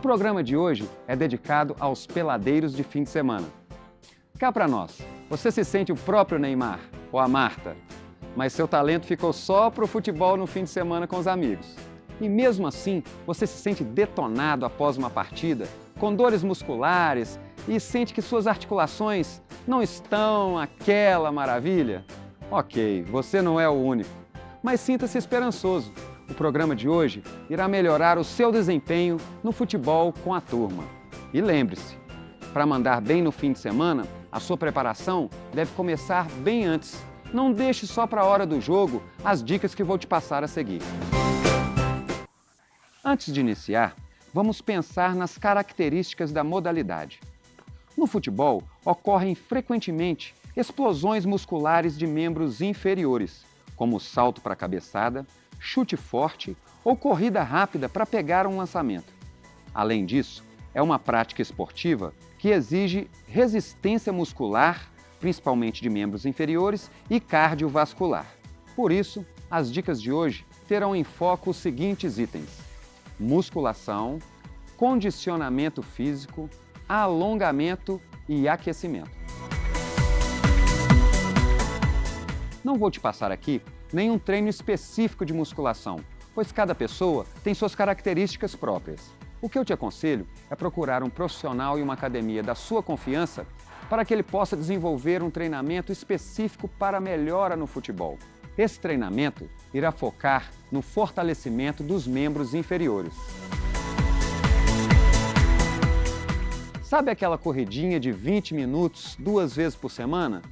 programa de hoje é dedicado aos peladeiros de fim de semana. Cá pra nós, você se sente o próprio Neymar ou a Marta, mas seu talento ficou só pro futebol no fim de semana com os amigos. E mesmo assim, você se sente detonado após uma partida, com dores musculares e sente que suas articulações não estão aquela maravilha? Ok, você não é o único, mas sinta-se esperançoso. O programa de hoje irá melhorar o seu desempenho no futebol com a turma. E lembre-se, para mandar bem no fim de semana, a sua preparação deve começar bem antes. Não deixe só para a hora do jogo as dicas que vou te passar a seguir. Antes de iniciar, vamos pensar nas características da modalidade. No futebol, ocorrem frequentemente explosões musculares de membros inferiores, como salto para a cabeçada, chute forte ou corrida rápida para pegar um lançamento. Além disso, é uma prática esportiva que exige resistência muscular, principalmente de membros inferiores, e cardiovascular. Por isso, as dicas de hoje terão em foco os seguintes itens: musculação, condicionamento físico, alongamento e aquecimento. Não vou te passar aqui nenhum treino específico de musculação, pois cada pessoa tem suas características próprias. O que eu te aconselho é procurar um profissional em uma academia da sua confiança para que ele possa desenvolver um treinamento específico para a melhora no futebol. Esse treinamento irá focar no fortalecimento dos membros inferiores. Sabe aquela corridinha de 20 minutos 2 vezes por semana?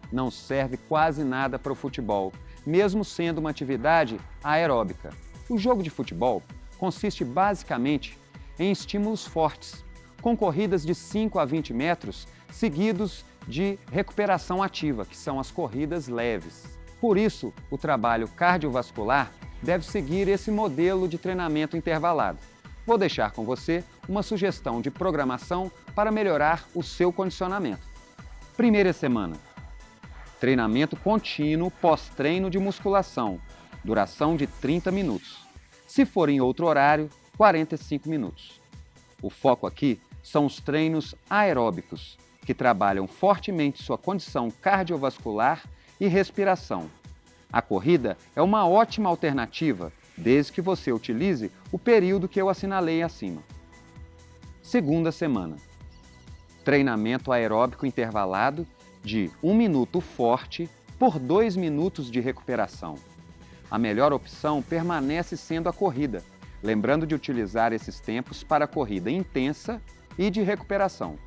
Não serve quase nada para o futebol, mesmo sendo uma atividade aeróbica. O jogo de futebol consiste basicamente em estímulos fortes, com corridas de 5 a 20 metros, seguidos de recuperação ativa, que são as corridas leves. Por isso, o trabalho cardiovascular deve seguir esse modelo de treinamento intervalado. Vou deixar com você uma sugestão de programação para melhorar o seu condicionamento. Primeira semana: treinamento contínuo pós-treino de musculação, duração de 30 minutos. Se for em outro horário, 45 minutos. O foco aqui são os treinos aeróbicos, que trabalham fortemente sua condição cardiovascular e respiração. A corrida é uma ótima alternativa, desde que você utilize o período que eu assinalei acima. Segunda semana: treinamento aeróbico intervalado de 1 minuto forte por 2 minutos de recuperação. A melhor opção permanece sendo a corrida, lembrando de utilizar esses tempos para corrida intensa e de recuperação.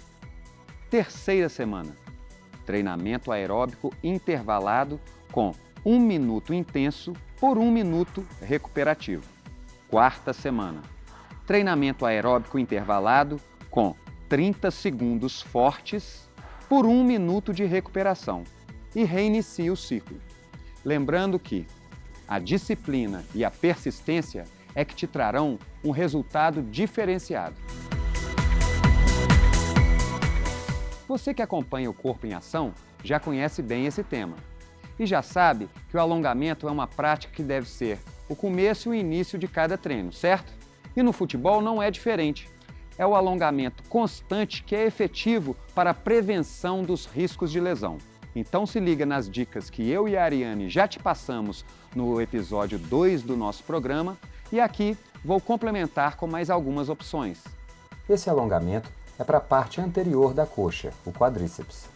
Terceira semana: treinamento aeróbico intervalado com 1 minuto intenso por 1 minuto recuperativo. Quarta semana: treinamento aeróbico intervalado com 30 segundos fortes por 1 minuto de recuperação e reinicia o ciclo. Lembrando que a disciplina e a persistência é que te trarão um resultado diferenciado. Você que acompanha o Corpo em Ação já conhece bem esse tema e já sabe que o alongamento é uma prática que deve ser o começo e o início de cada treino, certo? E no futebol não é diferente. É o alongamento constante que é efetivo para a prevenção dos riscos de lesão. Então se liga nas dicas que eu e a Ariane já te passamos no episódio 2 do nosso programa e aqui vou complementar com mais algumas opções. Esse alongamento é para a parte anterior da coxa, o quadríceps.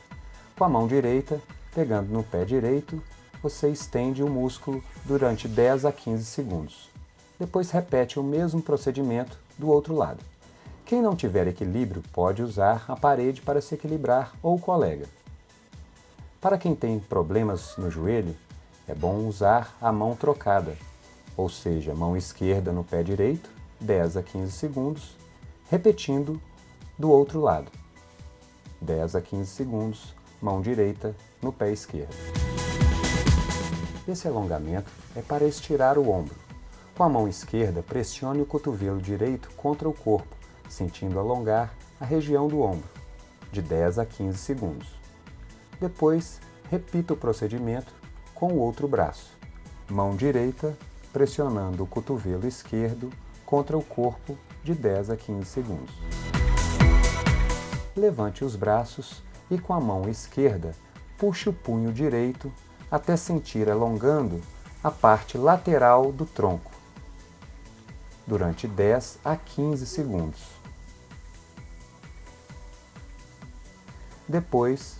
Com a mão direita, pegando no pé direito, você estende o músculo durante 10 a 15 segundos. Depois repete o mesmo procedimento do outro lado. Quem não tiver equilíbrio pode usar a parede para se equilibrar ou o colega. Para quem tem problemas no joelho, é bom usar a mão trocada, ou seja, mão esquerda no pé direito, 10 a 15 segundos, repetindo do outro lado. 10 a 15 segundos, mão direita no pé esquerdo. Esse alongamento é para estirar o ombro. Com a mão esquerda, pressione o cotovelo direito contra o corpo, sentindo alongar a região do ombro, de 10 a 15 segundos. Depois, repita o procedimento com o outro braço. Mão direita pressionando o cotovelo esquerdo contra o corpo de 10 a 15 segundos. Levante os braços e com a mão esquerda puxe o punho direito até sentir alongando a parte lateral do tronco, durante 10 a 15 segundos. Depois,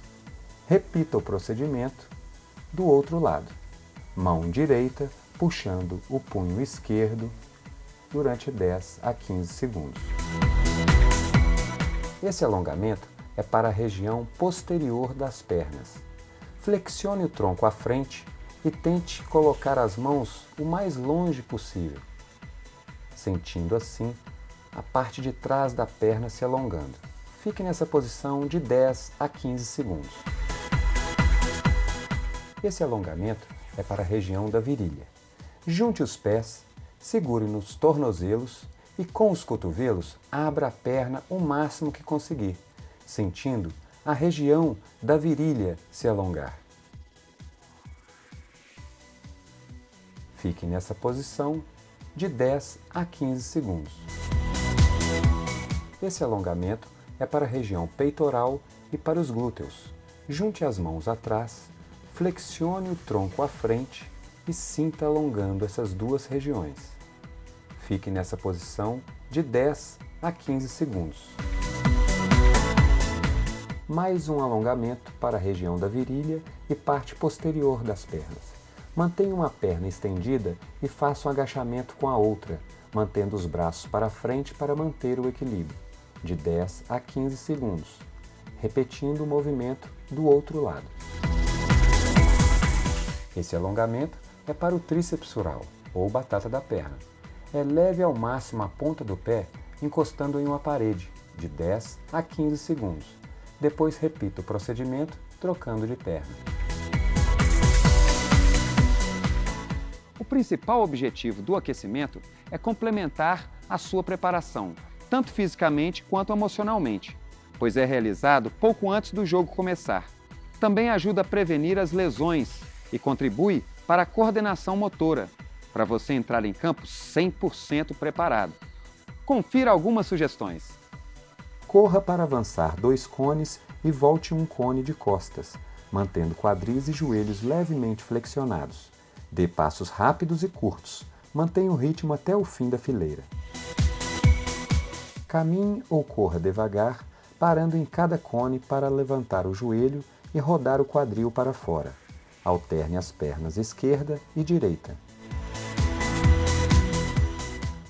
repita o procedimento do outro lado. Mão direita puxando o punho esquerdo durante 10 a 15 segundos. Esse alongamento é para a região posterior das pernas. Flexione o tronco à frente e tente colocar as mãos o mais longe possível, sentindo assim a parte de trás da perna se alongando. Fique nessa posição de 10 a 15 segundos. Esse alongamento é para a região da virilha. Junte os pés, segure nos tornozelos e com os cotovelos abra a perna o máximo que conseguir, sentindo a região da virilha se alongar. Fique nessa posição de 10 a 15 segundos. Esse alongamento é para a região peitoral e para os glúteos. Junte as mãos atrás, flexione o tronco à frente e sinta alongando essas duas regiões. Fique nessa posição de 10 a 15 segundos. Mais um alongamento para a região da virilha e parte posterior das pernas. Mantenha uma perna estendida e faça um agachamento com a outra, mantendo os braços para frente para manter o equilíbrio, de 10 a 15 segundos, repetindo o movimento do outro lado. Esse alongamento é para o tríceps sural, ou batata da perna. Eleve ao máximo a ponta do pé, encostando em uma parede, de 10 a 15 segundos. Depois repita o procedimento, trocando de perna. O principal objetivo do aquecimento é complementar a sua preparação, tanto fisicamente quanto emocionalmente, pois é realizado pouco antes do jogo começar. Também ajuda a prevenir as lesões e contribui para a coordenação motora, para você entrar em campo 100% preparado. Confira algumas sugestões. Corra para avançar 2 cones e volte um cone de costas, mantendo quadris e joelhos levemente flexionados. Dê passos rápidos e curtos. Mantenha o ritmo até o fim da fileira. Caminhe ou corra devagar, parando em cada cone para levantar o joelho e rodar o quadril para fora. Alterne as pernas esquerda e direita.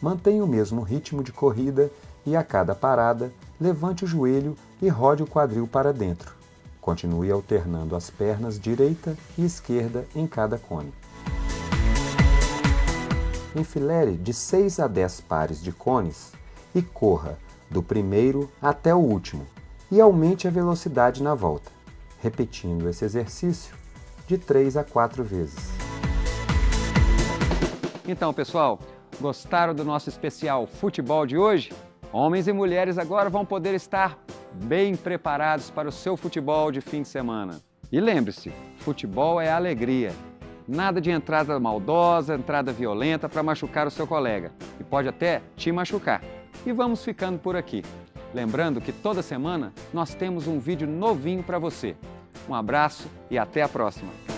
Mantenha o mesmo ritmo de corrida e a cada parada, levante o joelho e rode o quadril para dentro. Continue alternando as pernas direita e esquerda em cada cone. Enfileire de 6 a 10 pares de cones e corra do primeiro até o último e aumente a velocidade na volta, repetindo esse exercício de 3 a 4 vezes. Então, pessoal, gostaram do nosso especial futebol de hoje? Homens e mulheres agora vão poder estar bem preparados para o seu futebol de fim de semana. E lembre-se, futebol é alegria. Nada de entrada maldosa, entrada violenta para machucar o seu colega. E pode até te machucar. E vamos ficando por aqui. Lembrando que toda semana nós temos um vídeo novinho para você. Um abraço e até a próxima!